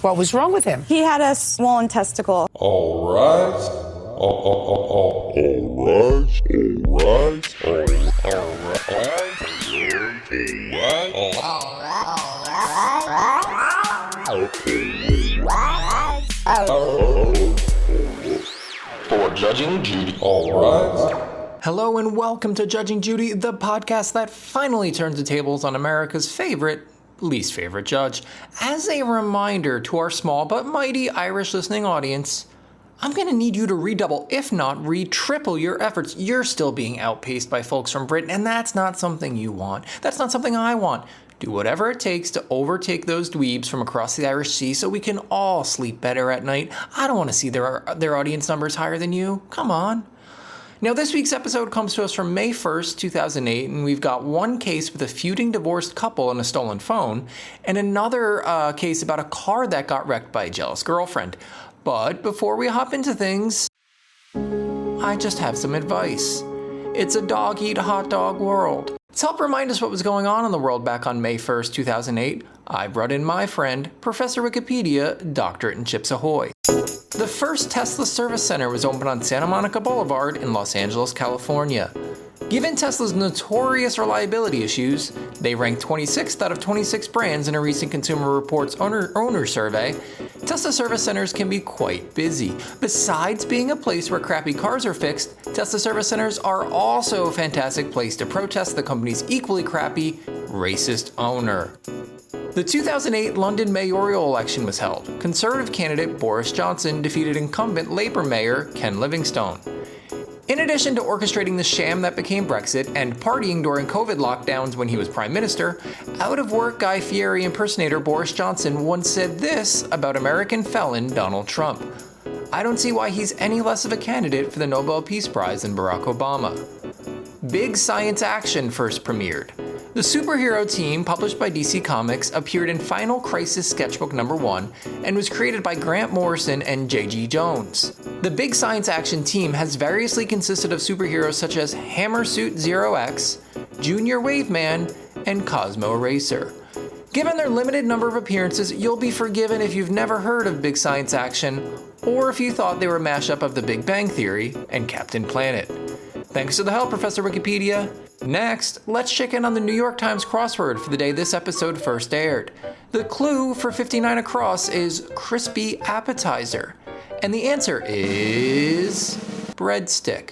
What was wrong with him? He had a swollen testicle. All right. For Judging Judy. All right. Hello and welcome to Judging Judy, the podcast that finally turns the tables on America's least favorite judge. As a reminder to our small but mighty Irish listening audience, I'm going to need you to redouble, if not triple your efforts. You're still being outpaced by folks from Britain, and that's not something you want. That's not something I want. Do whatever it takes to overtake those dweebs from across the Irish Sea so we can all sleep better at night. I don't want to see their audience numbers higher than you. Come on. Now, this week's episode comes to us from May 1st, 2008, and we've got one case with a feuding divorced couple and a stolen phone, and another case about a car that got wrecked by a jealous girlfriend. But before we hop into things, I just have some advice. It's a dog-eat-hot-dog world. To help remind us what was going on in the world back on May 1st, 2008, I brought in my friend, Professor Wikipedia, Doctorate in Chips Ahoy. The first Tesla service center was opened on Santa Monica Boulevard in Los Angeles, California. Given Tesla's notorious reliability issues, they ranked 26th out of 26 brands in a recent Consumer Reports owner survey. Tesla service centers can be quite busy. Besides being a place where crappy cars are fixed, Tesla service centers are also a fantastic place to protest the company's equally crappy, racist owner. The 2008 London mayoral election was held. Conservative candidate Boris Johnson defeated incumbent Labour Mayor Ken Livingstone. In addition to orchestrating the sham that became Brexit and partying during COVID lockdowns when he was Prime Minister, out-of-work Guy Fieri impersonator Boris Johnson once said this about American felon Donald Trump: "I don't see why he's any less of a candidate for the Nobel Peace Prize than Barack Obama." Big Science Action first premiered. The superhero team, published by DC Comics, appeared in Final Crisis Sketchbook No. 1 and was created by Grant Morrison and J.G. Jones. The Big Science Action team has variously consisted of superheroes such as Hammersuit Zero X, Junior Waveman, and Cosmo Eraser. Given their limited number of appearances, you'll be forgiven if you've never heard of Big Science Action, or if you thought they were a mashup of The Big Bang Theory and Captain Planet. Thanks for the help, Professor Wikipedia. Next, let's check in on the New York Times crossword for the day this episode first aired. The clue for 59 across is crispy appetizer, and the answer is breadstick.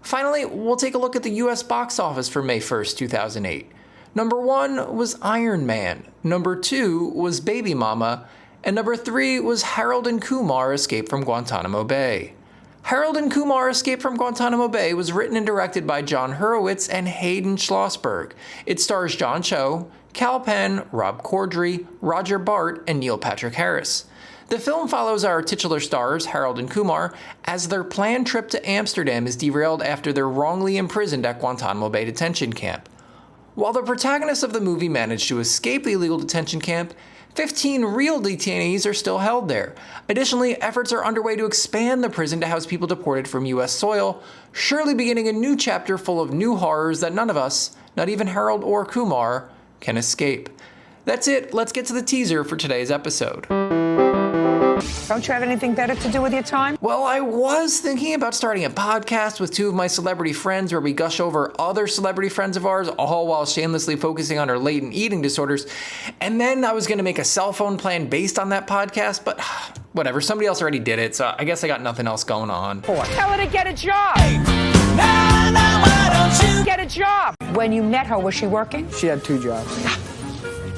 Finally, we'll take a look at the US box office for May 1st, 2008. Number 1 was Iron Man, number 2 was Baby Mama, and number 3 was Harold and Kumar Escape from Guantanamo Bay. Harold and Kumar Escape from Guantanamo Bay was written and directed by John Hurwitz and Hayden Schlossberg. It stars John Cho, Cal Penn, Rob Corddry, Roger Bart, and Neil Patrick Harris. The film follows our titular stars, Harold and Kumar, as their planned trip to Amsterdam is derailed after they're wrongly imprisoned at Guantanamo Bay detention camp. While the protagonists of the movie manage to escape the illegal detention camp, 15 real detainees are still held there. Additionally, efforts are underway to expand the prison to house people deported from U.S. soil, surely beginning a new chapter full of new horrors that none of us, not even Harold or Kumar, can escape. That's it. Let's get to the teaser for today's episode. Don't you have anything better to do with your time? Well, I was thinking about starting a podcast with two of my celebrity friends where we gush over other celebrity friends of ours, all while shamelessly focusing on our latent eating disorders. And then I was going to make a cell phone plan based on that podcast, but whatever, somebody else already did it, so I guess I got nothing else going on. Tell her to get a job. Why don't you Get a job. When you met her, was she working? She had 2 jobs.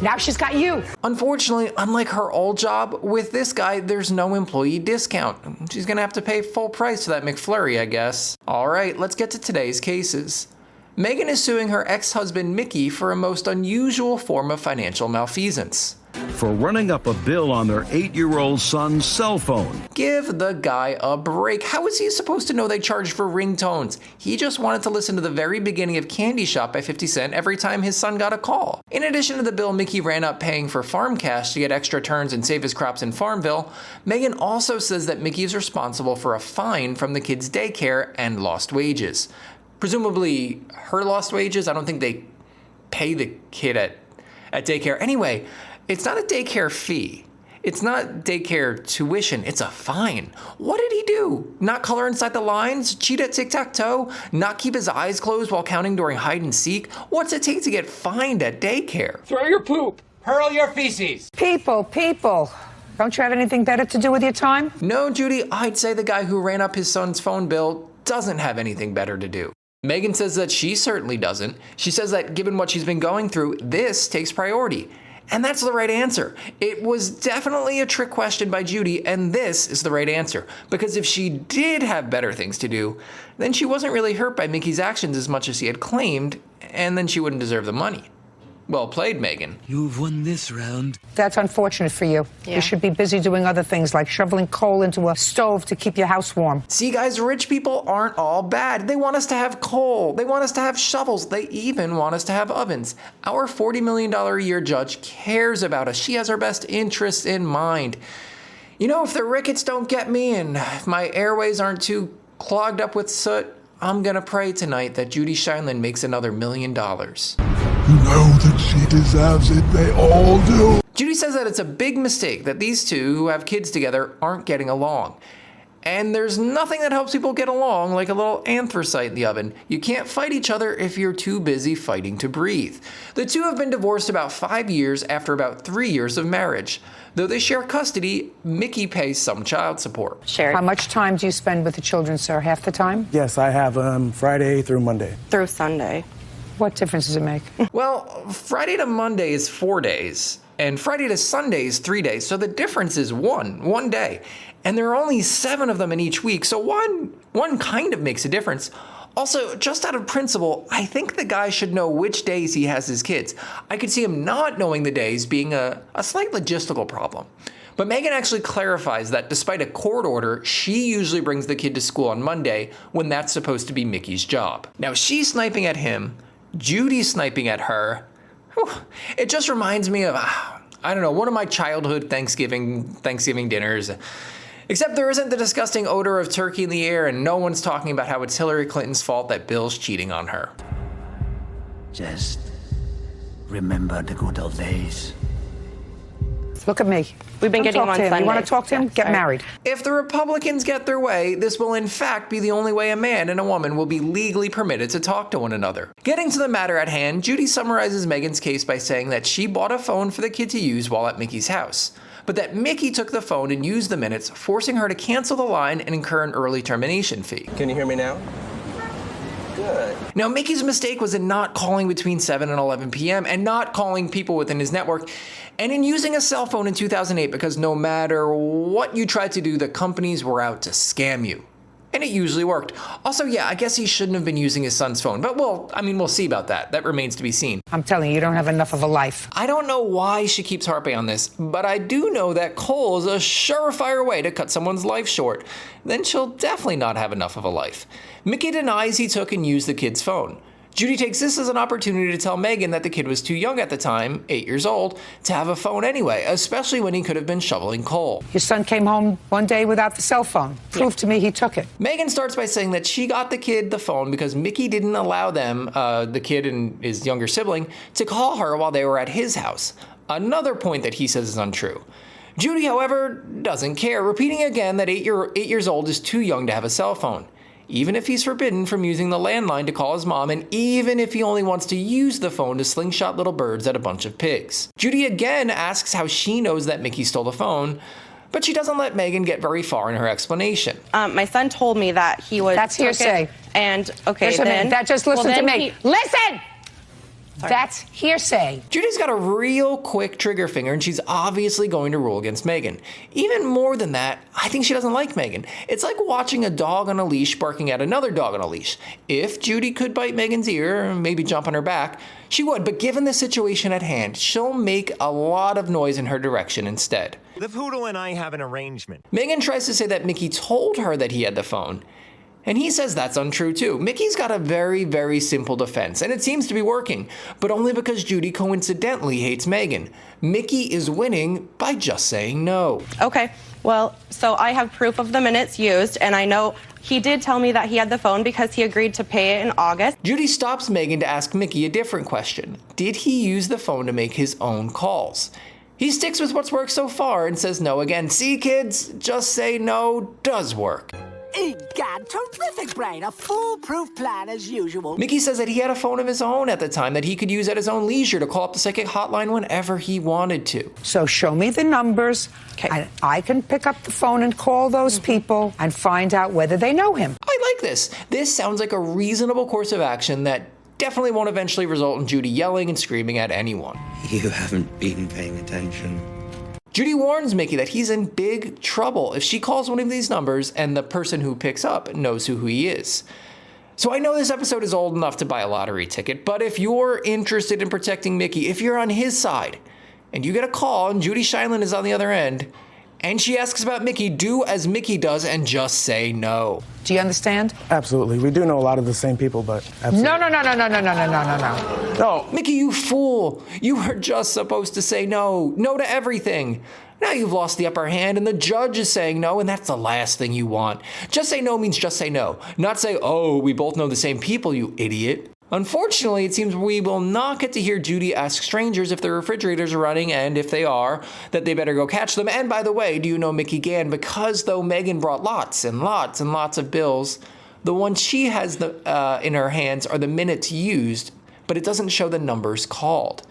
Now she's got you. Unfortunately, unlike her old job, with this guy, there's no employee discount. She's gonna have to pay full price for that McFlurry, I guess. All right, let's get to today's cases. Megan is suing her ex-husband Mickey for a most unusual form of financial malfeasance. For running up a bill on their 8-year-old son's cell phone. Give the guy a break. How was he supposed to know they charged for ringtones? He just wanted to listen to the very beginning of Candy Shop by 50 Cent every time his son got a call. In addition to the bill Mickey ran up paying for farm cash to get extra turns and save his crops in Farmville, Megan also says that Mickey is responsible for a fine from the kid's daycare and lost wages. Presumably her lost wages. I don't think they pay the kid at daycare. Anyway, it's not a daycare fee. It's not daycare tuition, it's a fine. What did he do? Not color inside the lines? Cheat at tic-tac-toe? Not keep his eyes closed while counting during hide and seek? What's it take to get fined at daycare? Throw your poop. Hurl your feces. People. Don't you have anything better to do with your time? No, Judy, I'd say the guy who ran up his son's phone bill doesn't have anything better to do. Megan says that she certainly doesn't. She says that given what she's been going through, this takes priority. And that's the right answer. It was definitely a trick question by Judy, and this is the right answer. Because if she did have better things to do, then she wasn't really hurt by Mickey's actions as much as he had claimed, and then she wouldn't deserve the money. Well played, Megan. You've won this round. That's unfortunate for you. Yeah. You should be busy doing other things like shoveling coal into a stove to keep your house warm. See, guys, rich people aren't all bad. They want us to have coal. They want us to have shovels. They even want us to have ovens. Our $40 million a year judge cares about us. She has our best interests in mind. You know, if the rickets don't get me and if my airways aren't too clogged up with soot, I'm gonna pray tonight that Judy Shineland makes another $1 million. You know that she deserves it. They all do. Judy says that it's a big mistake that these two who have kids together aren't getting along. And there's nothing that helps people get along like a little anthracite in the oven. You can't fight each other if you're too busy fighting to breathe. The two have been divorced about 5 years after about 3 years of marriage. Though they share custody, Mickey pays some child support. Shared How much time do you spend with the children, sir? Half the time? Yes, I have Friday through Monday. through Sunday. What difference does it make? Well, Friday to Monday is 4 days, and Friday to Sunday is 3 days, so the difference is one day. And there are only 7 of them in each week, so one kind of makes a difference. Also, just out of principle, I think the guy should know which days he has his kids. I could see him not knowing the days being a slight logistical problem. But Megan actually clarifies that despite a court order, she usually brings the kid to school on Monday when that's supposed to be Mickey's job. Now she's sniping at him, Judy's sniping at her. Whew. It just reminds me of, I don't know, one of my childhood Thanksgiving dinners. Except there isn't the disgusting odor of turkey in the air and no one's talking about how it's Hillary Clinton's fault that Bill's cheating on her. Just remember the good old days. Look at me. We've been Come getting talk on to him. Sunday. You want to talk to him? Yeah, Get sorry. married. If the Republicans get their way, this will in fact be the only way a man and a woman will be legally permitted to talk to one another. Getting to the matter at hand, Judy summarizes Megan's case by saying that she bought a phone for the kid to use while at Mickey's house, but that Mickey took the phone and used the minutes, forcing her to cancel the line and incur an early termination fee. Can you hear me now? Good. Now, Mickey's mistake was in not calling between 7 and 11 p.m. and not calling people within his network, and in using a cell phone in 2008 because no matter what you tried to do, the companies were out to scam you. And it usually worked. Also, yeah, I guess he shouldn't have been using his son's phone, but we'll see about that. That remains to be seen. I'm telling you, you don't have enough of a life. I don't know why she keeps harping on this, but I do know that coal is a surefire way to cut someone's life short. Then she'll definitely not have enough of a life. Mickey denies he took and used the kid's phone. Judy takes this as an opportunity to tell Megan that the kid was too young at the time, 8 years old, to have a phone anyway, especially when he could have been shoveling coal. Your son came home one day without the cell phone. Prove to me he took it. Megan starts by saying that she got the kid the phone because Mickey didn't allow them, the kid and his younger sibling, to call her while they were at his house. Another point that he says is untrue. Judy, however, doesn't care, repeating again that 8 years old is too young to have a cell phone. Even if he's forbidden from using the landline to call his mom, and even if he only wants to use the phone to slingshot little birds at a bunch of pigs. Judy again asks how she knows that Mickey stole the phone, but she doesn't let Megan get very far in her explanation. My son told me that he was. That's hearsay. And okay, Listen, then listen to me. Listen! Sorry. That's hearsay. Judy's got a real quick trigger finger, and she's obviously going to rule against Megan. Even more than that, I think she doesn't like Megan. It's like watching a dog on a leash barking at another dog on a leash. If Judy could bite Megan's ear, or maybe jump on her back, she would, but given the situation at hand, she'll make a lot of noise in her direction instead. The poodle and I have an arrangement. Megan tries to say that Mickey told her that he had the phone, and he says that's untrue too. Mickey's got a very, very simple defense, and it seems to be working, but only because Judy coincidentally hates Megan. Mickey is winning by just saying no. Okay, well, so I have proof of the minutes used, and I know he did tell me that he had the phone because he agreed to pay it in August. Judy stops Megan to ask Mickey a different question. Did he use the phone to make his own calls? He sticks with what's worked so far and says no again. See, kids, just say no does work. Egad, terrific brain. A foolproof plan as usual. Mickey says that he had a phone of his own at the time that he could use at his own leisure to call up the psychic hotline whenever he wanted to. So show me the numbers, and I can pick up the phone and call those people and find out whether they know him. I like this. This sounds like a reasonable course of action that definitely won't eventually result in Judy yelling and screaming at anyone. You haven't been paying attention. Judy warns Mickey that he's in big trouble if she calls one of these numbers and the person who picks up knows who he is. So I know this episode is old enough to buy a lottery ticket, but if you're interested in protecting Mickey, if you're on his side, and you get a call and Judy Shineland is on the other end, and she asks about Mickey, do as Mickey does and just say no. Do you understand? Absolutely. We do know a lot of the same people, but absolutely. No. No. Mickey, you fool. You were just supposed to say no. No to everything. Now you've lost the upper hand and the judge is saying no, and that's the last thing you want. Just say no means just say no. Not say, oh, we both know the same people, you idiot. Unfortunately, it seems we will not get to hear Judy ask strangers if their refrigerators are running, and if they are, that they better go catch them. And by the way, do you know Mickey Gann? Because though Megan brought lots and lots and lots of bills, the ones she has in her hands are the minutes used, but it doesn't show the numbers called.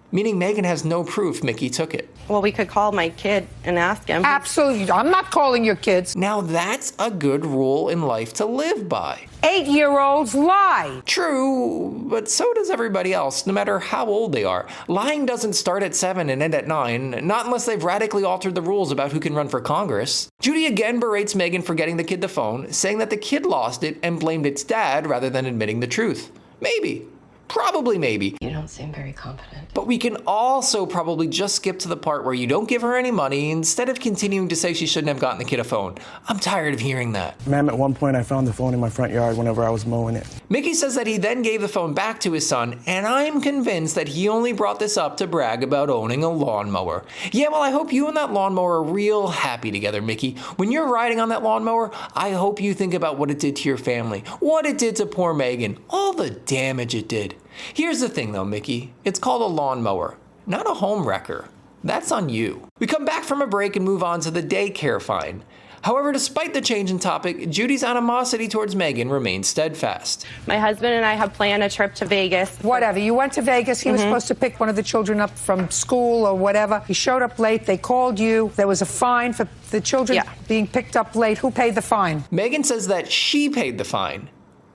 Meaning Megan has no proof Mickey took it. Well, we could call my kid and ask him. Absolutely. I'm not calling your kids. Now that's a good rule in life to live by. 8-year-olds lie. True, but so does everybody else, no matter how old they are. Lying doesn't start at 7 and end at 9, not unless they've radically altered the rules about who can run for Congress. Judy again berates Megan for getting the kid the phone, saying that the kid lost it and blamed its dad rather than admitting the truth. Maybe. Probably maybe. You don't seem very confident. But we can also probably just skip to the part where you don't give her any money instead of continuing to say she shouldn't have gotten the kid a phone. I'm tired of hearing that. Ma'am, at one point I found the phone in my front yard whenever I was mowing it. Mickey says that he then gave the phone back to his son, and I'm convinced that he only brought this up to brag about owning a lawnmower. Yeah, well, I hope you and that lawnmower are real happy together, Mickey. When you're riding on that lawnmower, I hope you think about what it did to your family, what it did to poor Megan, all the damage it did. Here's the thing though, Mickey. It's called a lawnmower, not a home wrecker. That's on you. We come back from a break and move on to the daycare fine. However, despite the change in topic, Judy's animosity towards Megan remains steadfast. My husband and I have planned a trip to Vegas. Whatever. You went to Vegas. He was supposed to pick one of the children up from school or whatever. He showed up late. They called you. There was a fine for the children being picked up late. Who paid the fine? Megan says that she paid the fine,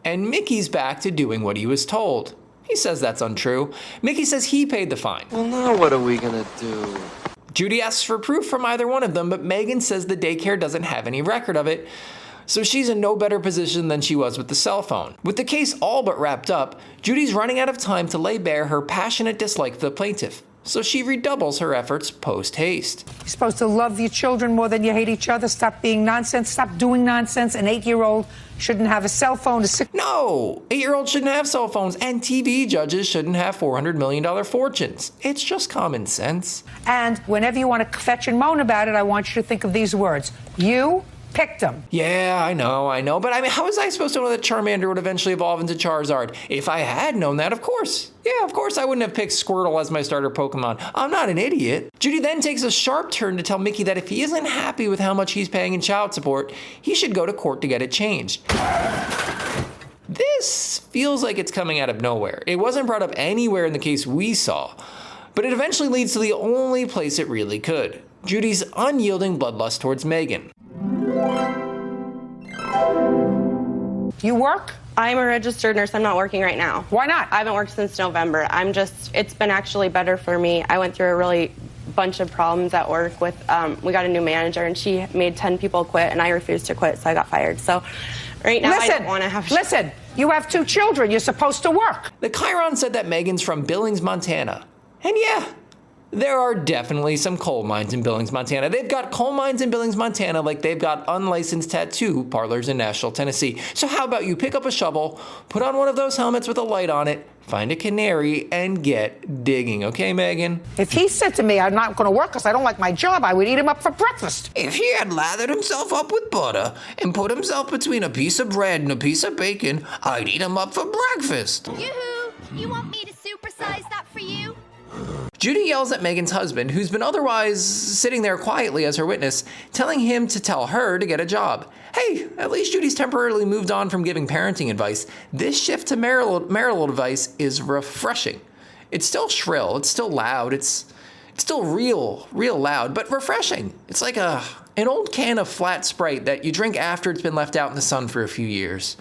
and Mickey's back to doing what he was told. He says that's untrue. Mickey says he paid the fine. Well, now what are we gonna do? Judy asks for proof from either one of them, but Megan says the daycare doesn't have any record of it, so she's in no better position than she was with the cell phone. With the case all but wrapped up, Judy's running out of time to lay bare her passionate dislike for the plaintiff, so she redoubles her efforts post-haste. You're supposed to love your children more than you hate each other. Stop being nonsense. Stop doing nonsense. An 8-year-old shouldn't have a cell phone. No, 8-year-olds shouldn't have cell phones, and TV judges shouldn't have $400 million fortunes. It's just common sense. And whenever you want to fetch and moan about it, I want you to think of these words. You picked them. Yeah, I know. But I mean, how was I supposed to know that Charmander would eventually evolve into Charizard? If I had known that, of course. Yeah, of course I wouldn't have picked Squirtle as my starter Pokemon. I'm not an idiot. Judy then takes a sharp turn to tell Mickey that if he isn't happy with how much he's paying in child support, he should go to court to get it changed. This feels like it's coming out of nowhere. It wasn't brought up anywhere in the case we saw, but it eventually leads to the only place it really could. Judy's unyielding bloodlust towards Megan. You work? I'm a registered nurse. I'm not working right now. Why not? I haven't worked since November. It's been actually better for me. I went through a really bunch of problems at work with, we got a new manager and she made 10 people quit and I refused to quit, so I got fired. So right now I don't want to have... Listen, you have 2 children. You're supposed to work. The Chiron said that Megan's from Billings, Montana. And yeah, there are definitely some coal mines in Billings, Montana. They've got coal mines in Billings, Montana like they've got unlicensed tattoo parlors in Nashville, Tennessee. So how about you pick up a shovel, put on one of those helmets with a light on it, find a canary, and get digging, okay, Megan? If he said to me, I'm not going to work because I don't like my job, I would eat him up for breakfast. If he had lathered himself up with butter and put himself between a piece of bread and a piece of bacon, I'd eat him up for breakfast. Yoo-hoo! You want me to supersize that for you? Judy yells at Megan's husband, who's been otherwise sitting there quietly as her witness, telling him to tell her to get a job. Hey, at least Judy's temporarily moved on from giving parenting advice. This shift to marital advice is refreshing. It's still shrill, it's still loud, it's still real loud, but refreshing. It's like an old can of flat Sprite that you drink after it's been left out in the sun for a few years.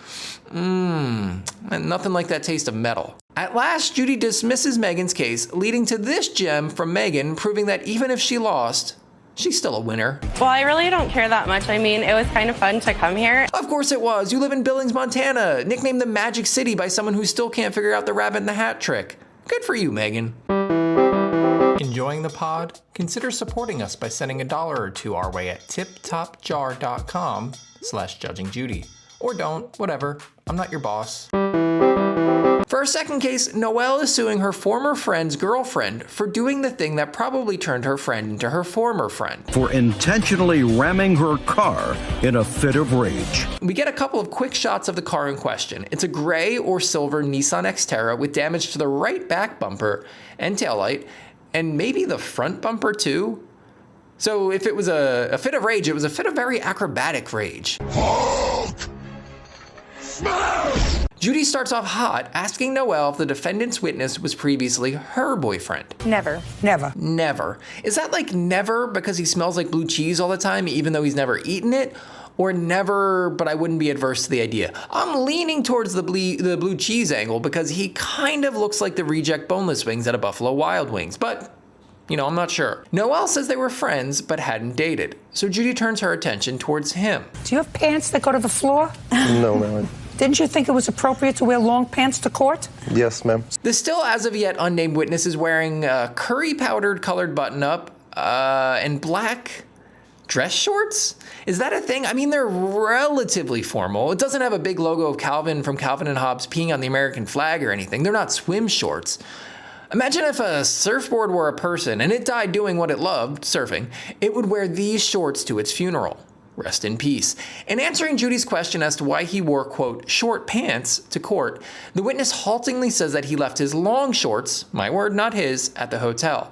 And nothing like that taste of metal. At last, Judy dismisses Megan's case, leading to this gem from Megan, proving that even if she lost, she's still a winner. Well, I really don't care that much. I mean, it was kind of fun to come here. Of course it was. You live in Billings, Montana, nicknamed the Magic City by someone who still can't figure out the rabbit in the hat trick. Good for you, Megan. Enjoying the pod? Consider supporting us by sending $1 or $2 our way at tiptopjar.com/judgingjudy. Or don't, whatever. I'm not your boss. For our second case, Noelle is suing her former friend's girlfriend for doing the thing that probably turned her friend into her former friend. For intentionally ramming her car in a fit of rage. We get a couple of quick shots of the car in question. It's a gray or silver Nissan Xterra with damage to the right back bumper and taillight, and maybe the front bumper too. So if it was a fit of rage, it was a fit of very acrobatic rage. Hulk! Smash! Judy starts off hot, asking Noelle if the defendant's witness was previously her boyfriend. Never. Never. Is that like never because he smells like blue cheese all the time, even though he's never eaten it? Or never, but I wouldn't be adverse to the idea? I'm leaning towards the blue cheese angle because he kind of looks like the reject boneless wings at a Buffalo Wild Wings, but I'm not sure. Noelle says they were friends, but hadn't dated. So Judy turns her attention towards him. Do you have pants that go to the floor? No, ma'am. Didn't you think it was appropriate to wear long pants to court? Yes, ma'am. The still as of yet unnamed witness is wearing a curry powdered colored button-up and black dress shorts? Is that a thing? I mean, they're relatively formal. It doesn't have a big logo of Calvin from Calvin and Hobbes peeing on the American flag or anything. They're not swim shorts. Imagine if a surfboard were a person and it died doing what it loved, surfing, it would wear these shorts to its funeral. Rest in peace. In answering Judy's question as to why he wore, quote, short pants to court, the witness haltingly says that he left his long shorts, my word, not his, at the hotel.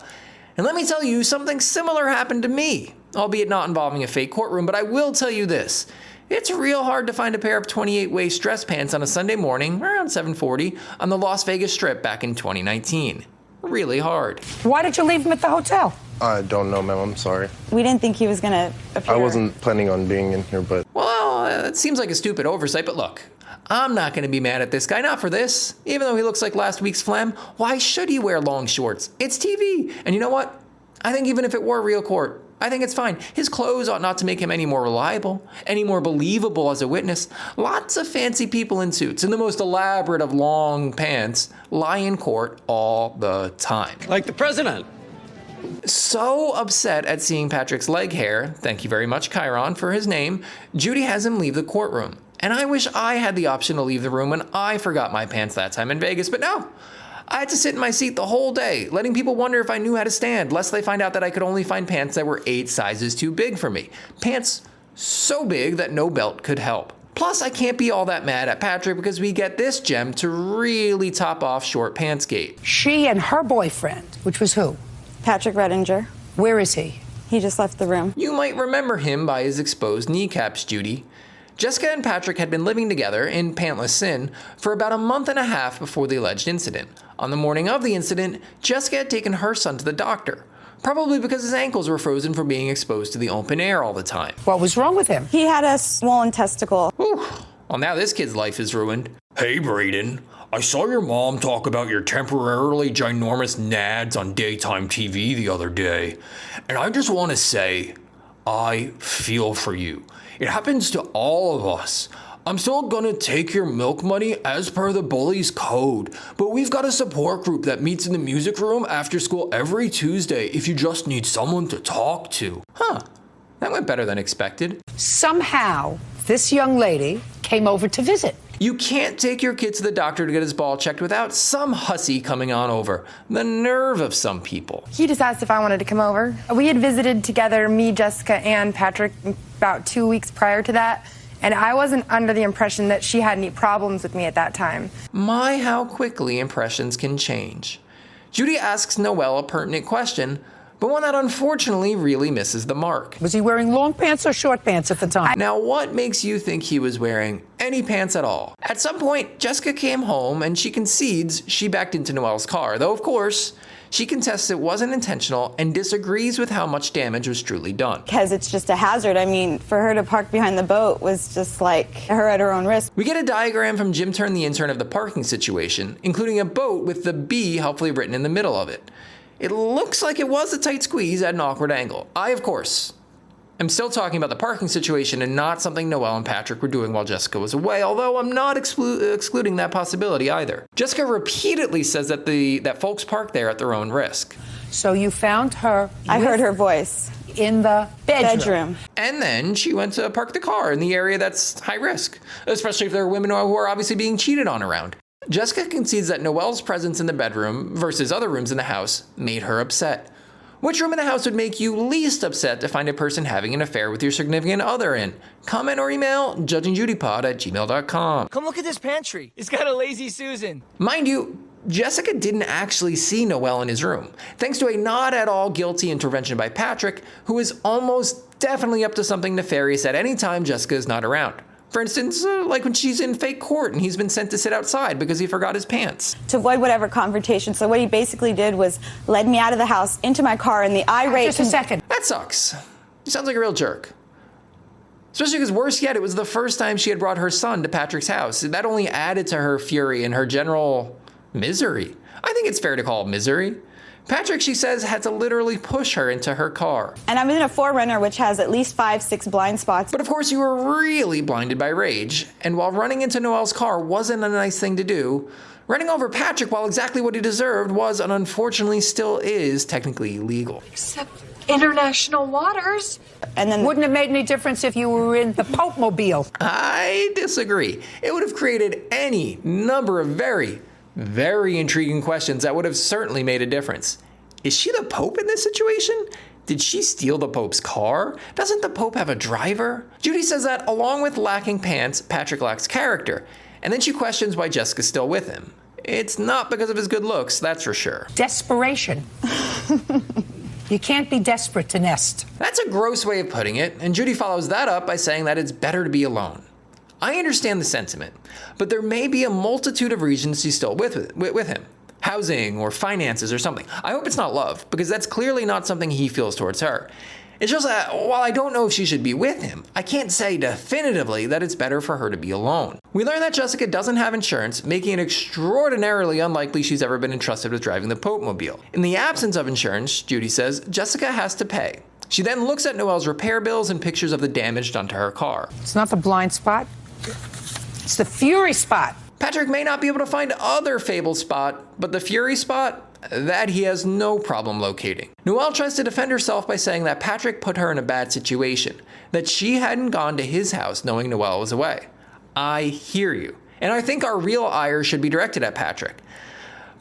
And let me tell you, something similar happened to me, albeit not involving a fake courtroom, but I will tell you this. It's real hard to find a pair of 28-waist dress pants on a Sunday morning around 7:40 on the Las Vegas Strip back in 2019. Really hard. Why did you leave him at the hotel? I don't know, ma'am. I'm sorry. We didn't think he was going to appear. I wasn't planning on being in here, but... Well, it seems like a stupid oversight, but look, I'm not going to be mad at this guy, not for this. Even though he looks like last week's phlegm, why should he wear long shorts? It's TV. And you know what? I think even if it were real court, I think it's fine. His clothes ought not to make him any more reliable, any more believable as a witness. Lots of fancy people in suits in the most elaborate of long pants lie in court all the time. Like the president. So upset at seeing Patrick's leg hair, thank you very much, Chiron, for his name, Judy has him leave the courtroom. And I wish I had the option to leave the room when I forgot my pants that time in Vegas, but no. I had to sit in my seat the whole day, letting people wonder if I knew how to stand, lest they find out that I could only find pants that were 8 sizes too big for me. Pants so big that no belt could help. Plus, I can't be all that mad at Patrick because we get this gem to really top off short pants gate. She and her boyfriend, which was who? Patrick Redinger. Where is he? He just left the room. You might remember him by his exposed kneecaps, Judy. Jessica and Patrick had been living together in pantless sin for about a month and a half before the alleged incident. On the morning of the incident, Jessica had taken her son to the doctor, probably because his ankles were frozen from being exposed to the open air all the time. What was wrong with him? He had a swollen testicle. Whew. Well, now this kid's life is ruined. Hey, Braden. I saw your mom talk about your temporarily ginormous nads on daytime TV the other day, and I just want to say, I feel for you. It happens to all of us. I'm still gonna take your milk money as per the bully's code, but we've got a support group that meets in the music room after school every Tuesday if you just need someone to talk to. Huh, that went better than expected. Somehow, this young lady came over to visit. You can't take your kid to the doctor to get his ball checked without some hussy coming on over. The nerve of some people. He just asked if I wanted to come over. We had visited together, me, Jessica, and Patrick, about 2 weeks prior to that, and I wasn't under the impression that she had any problems with me at that time. My, how quickly impressions can change. Judy asks Noelle a pertinent question, but one that unfortunately really misses the mark. Was he wearing long pants or short pants at the time? Now, what makes you think he was wearing any pants at all? At some point, Jessica came home and she concedes she backed into Noelle's car, though of course, she contests it wasn't intentional and disagrees with how much damage was truly done. Because it's just a hazard. I mean, for her to park behind the boat was just like her at her own risk. We get a diagram from Jim Turn, the intern, of the parking situation, including a boat with the B helpfully written in the middle of it. It looks like it was a tight squeeze at an awkward angle. I, of course, am still talking about the parking situation and not something Noelle and Patrick were doing while Jessica was away, although I'm not excluding that possibility either. Jessica repeatedly says that folks park there at their own risk. So you found her... I heard her voice. In the bedroom. And then she went to park the car in the area that's high risk, especially if there are women who are obviously being cheated on around. Jessica concedes that Noelle's presence in the bedroom versus other rooms in the house made her upset. Which room in the house would make you least upset to find a person having an affair with your significant other in? Comment or email judgingjudypod@gmail.com. Come look at this pantry. It's got a lazy Susan. Mind you, Jessica didn't actually see Noelle in his room, thanks to a not at all guilty intervention by Patrick, who is almost definitely up to something nefarious at any time Jessica is not around. For instance, like when she's in fake court and he's been sent to sit outside because he forgot his pants. To avoid whatever confrontation. So what he basically did was led me out of the house into my car and the irate... Just a second. That sucks. He sounds like a real jerk. Especially because worse yet, it was the first time she had brought her son to Patrick's house. That only added to her fury and her general misery. I think it's fair to call it misery. Patrick, she says, had to literally push her into her car. And I'm in a 4Runner, which has at least 5-6 blind spots. But of course, you were really blinded by rage. And while running into Noelle's car wasn't a nice thing to do, running over Patrick while exactly what he deserved was, and unfortunately still is, technically illegal. Except international waters. And then wouldn't have made any difference if you were in the Pope Mobile. I disagree. It would have created any number of very intriguing questions that would have certainly made a difference. Is she the Pope in this situation? Did she steal the Pope's car? Doesn't the Pope have a driver? Judy says that along with lacking pants, Patrick lacks character. And then she questions why Jessica's still with him. It's not because of his good looks, that's for sure. Desperation. You can't be desperate to nest. That's a gross way of putting it, and Judy follows that up by saying that it's better to be alone. I understand the sentiment, but there may be a multitude of reasons she's still with him. Housing or finances or something. I hope it's not love, because that's clearly not something he feels towards her. It's just that while I don't know if she should be with him, I can't say definitively that it's better for her to be alone. We learn that Jessica doesn't have insurance, making it extraordinarily unlikely she's ever been entrusted with driving the Pope Mobile. In the absence of insurance, Judy says, Jessica has to pay. She then looks at Noelle's repair bills and pictures of the damage done to her car. It's not the blind spot. It's the fury spot. Patrick may not be able to find other fabled spot, but the fury spot, that he has no problem locating. Noelle tries to defend herself by saying that Patrick put her in a bad situation, that she hadn't gone to his house knowing Noelle was away. I hear you, and I think our real ire should be directed at Patrick.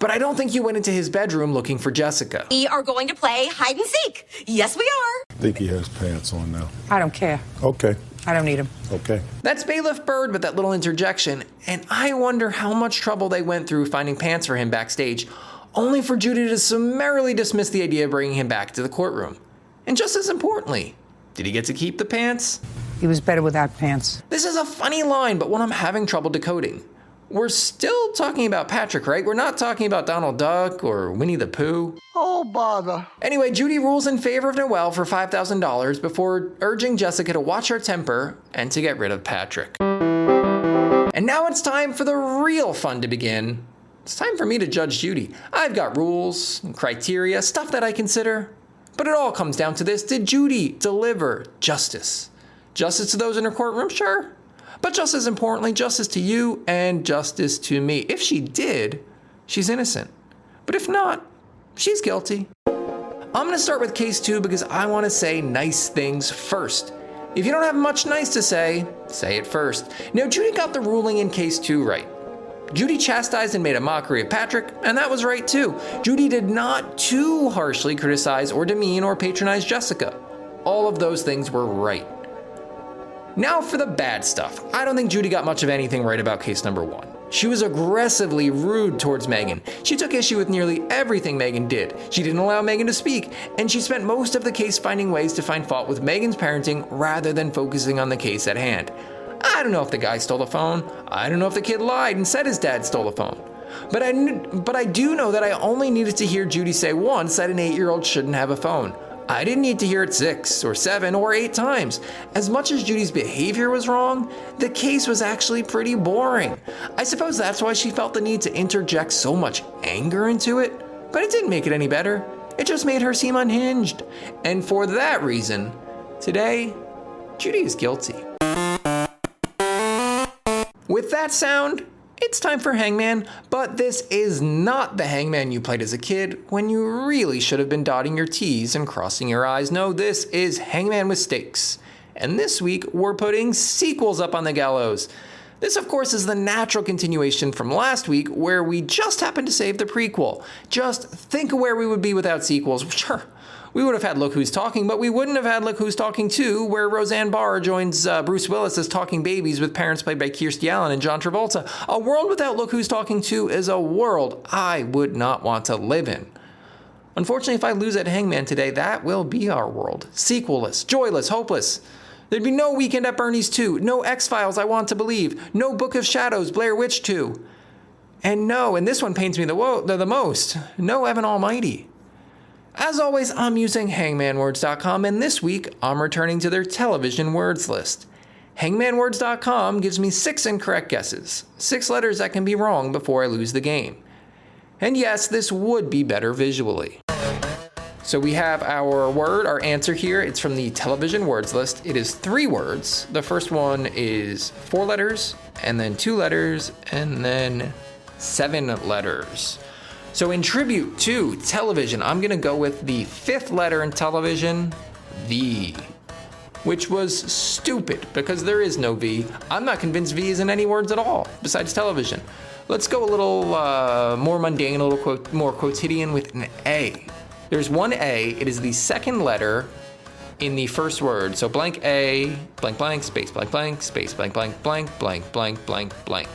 But I don't think you went into his bedroom looking for Jessica. We are going to play hide and seek. Yes, we are. I think he has pants on now. I don't care. Okay. I don't need him. Okay. That's Bailiff Bird with that little interjection, and I wonder how much trouble they went through finding pants for him backstage, only for Judy to summarily dismiss the idea of bringing him back to the courtroom. And just as importantly, did he get to keep the pants? He was better without pants. This is a funny line, but one I'm having trouble decoding. We're still talking about Patrick, right? We're not talking about Donald Duck or Winnie the Pooh. Oh, bother. Anyway, Judy rules in favor of Noelle for $5,000 before urging Jessica to watch her temper and to get rid of Patrick. And now it's time for the real fun to begin. It's time for me to judge Judy. I've got rules, criteria, stuff that I consider. But it all comes down to this. Did Judy deliver justice? Justice to those in her courtroom? Sure. But just as importantly, justice to you and justice to me. If she did, she's innocent. But if not, she's guilty. I'm going to start with case 2 because I want to say nice things first. If you don't have much nice to say it first. Now, Judy got the ruling in case 2 right. Judy chastised and made a mockery of Patrick, and that was right too. Judy did not too harshly criticize or demean or patronize Jessica. All of those things were right. Now for the bad stuff. I don't think Judy got much of anything right about case number 1. She was aggressively rude towards Megan. She took issue with nearly everything Megan did. She didn't allow Megan to speak, and she spent most of the case finding ways to find fault with Megan's parenting rather than focusing on the case at hand. I don't know if the guy stole the phone. I don't know if the kid lied and said his dad stole the phone. But I do know that I only needed to hear Judy say once that an 8-year-old shouldn't have a phone. I didn't need to hear it 6 or 7 or 8 times. As much as Judy's behavior was wrong, the case was actually pretty boring. I suppose that's why she felt the need to interject so much anger into it, but it didn't make it any better. It just made her seem unhinged. And for that reason, today, Judy is guilty. With that sound, it's time for Hangman, but this is not the Hangman you played as a kid when you really should have been dotting your T's and crossing your I's. No, this is Hangman with stakes. And this week, we're putting sequels up on the gallows. This, of course, is the natural continuation from last week, where we just happened to save the prequel. Just think of where we would be without sequels. Sure, we would have had Look Who's Talking, but we wouldn't have had Look Who's Talking 2, where Roseanne Barr joins Bruce Willis as talking babies with parents played by Kirstie Allen and John Travolta. A world without Look Who's Talking 2 is a world I would not want to live in. Unfortunately, if I lose at Hangman today, that will be our world. Sequelless, joyless, hopeless. There'd be no Weekend at Bernie's 2, no X-Files I Want to Believe, no Book of Shadows, Blair Witch 2. And no, and this one pains me the most, no Evan Almighty. As always, I'm using hangmanwords.com, and this week, I'm returning to their television words list. Hangmanwords.com gives me 6 incorrect guesses, 6 letters that can be wrong before I lose the game. And yes, this would be better visually. So we have our word, our answer here. It's from the television words list. It is 3 words. The first one is 4 letters, and then 2 letters, and then 7 letters. So in tribute to television, I'm going to go with the 5th letter in television, V, which was stupid because there is no V. I'm not convinced V is in any words at all besides television. Let's go a little more mundane, a little more quotidian with an A. There's one A. It is the 2nd letter in the first word. So blank A, blank blank, space blank blank, space blank blank blank blank blank blank blank.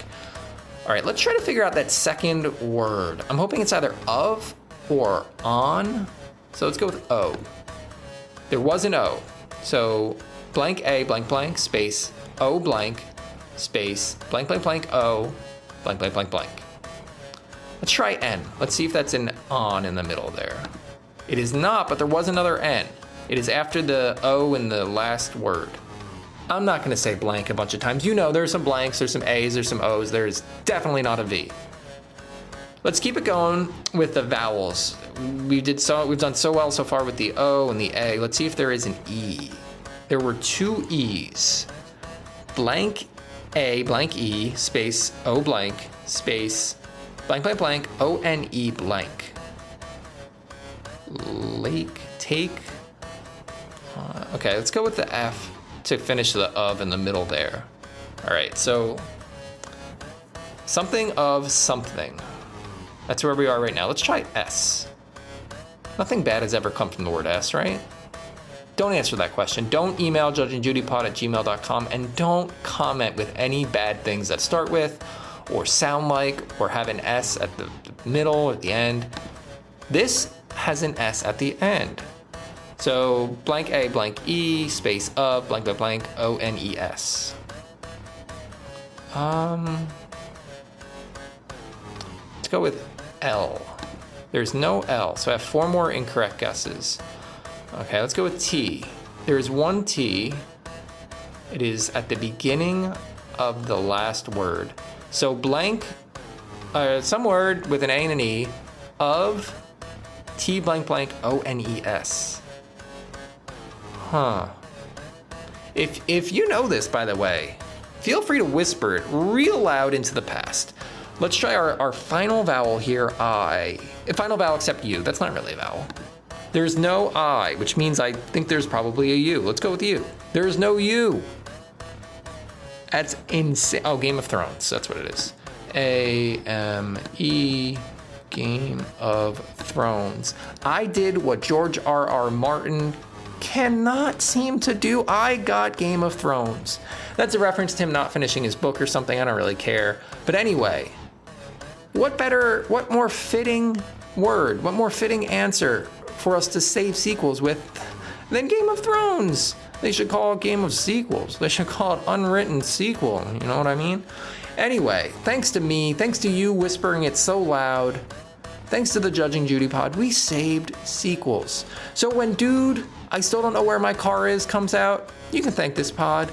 All right, let's try to figure out that second word. I'm hoping it's either of or on. So let's go with O. There was an O. So blank A, blank blank, space, O blank, space, blank blank blank, O, blank blank blank blank. Let's try N. Let's see if that's an on in the middle there. It is not, but there was another N. It is after the O in the last word. I'm not going to say blank a bunch of times. You know, there's some blanks, there's some A's, there's some O's. There's definitely not a V. Let's keep it going with the vowels. We've done so well so far with the O and the A. Let's see if there is an E. There were 2 E's. Blank A, blank E, space, O blank, space, blank blank blank, O-N-E blank. Lake, take. Okay, let's go with the F to finish the of in the middle there. All right, so something of something. That's where we are right now. Let's try S. Nothing bad has ever come from the word S, right? Don't answer that question. Don't email judgingjudypod@gmail.com, and don't comment with any bad things that start with or sound like or have an S at the middle or at the end. This has an S at the end. So blank A, blank E, space of, blank blank blank, O-N-E-S. Let's go with L. There's no L, so I have 4 more incorrect guesses. Okay, let's go with T. There is 1 T. It is at the beginning of the last word. So blank, some word with an A and an E, of T blank blank, O-N-E-S. Huh. If you know this, by the way, feel free to whisper it real loud into the past. Let's try our final vowel here, I. A final vowel except U. That's not really a vowel. There's no I, which means I think there's probably a U. Let's go with U. There's no U. That's insane. Oh, Game of Thrones. That's what it is. A-M-E, Game of Thrones. I did what George R.R. Martin cannot seem to do I Got Game of Thrones. That's a reference to him not finishing his book or something, I don't really care. But anyway, what more fitting word, what more fitting answer for us to save sequels with than Game of Thrones? They should call it Game of Sequels. They should call it Unwritten Sequel, you know what I mean? Anyway, thanks to me, thanks to you whispering it so loud, thanks to the Judging Judy pod, we saved sequels. So when Dude, I Still Don't Know Where My Car Is comes out, you can thank this pod.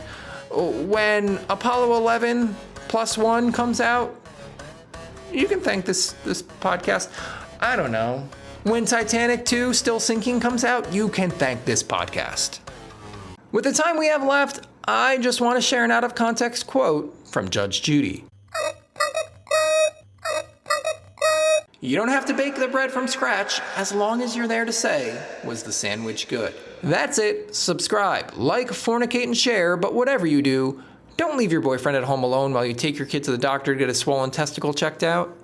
When Apollo 11 +1 comes out, you can thank this podcast. I don't know. When Titanic 2 Still Sinking comes out, you can thank this podcast. With the time we have left, I just want to share an out-of-context quote from Judge Judy. You don't have to bake the bread from scratch as long as you're there to say, was the sandwich good? That's it. Subscribe, like, fornicate, and share, but whatever you do, don't leave your boyfriend at home alone while you take your kid to the doctor to get a swollen testicle checked out.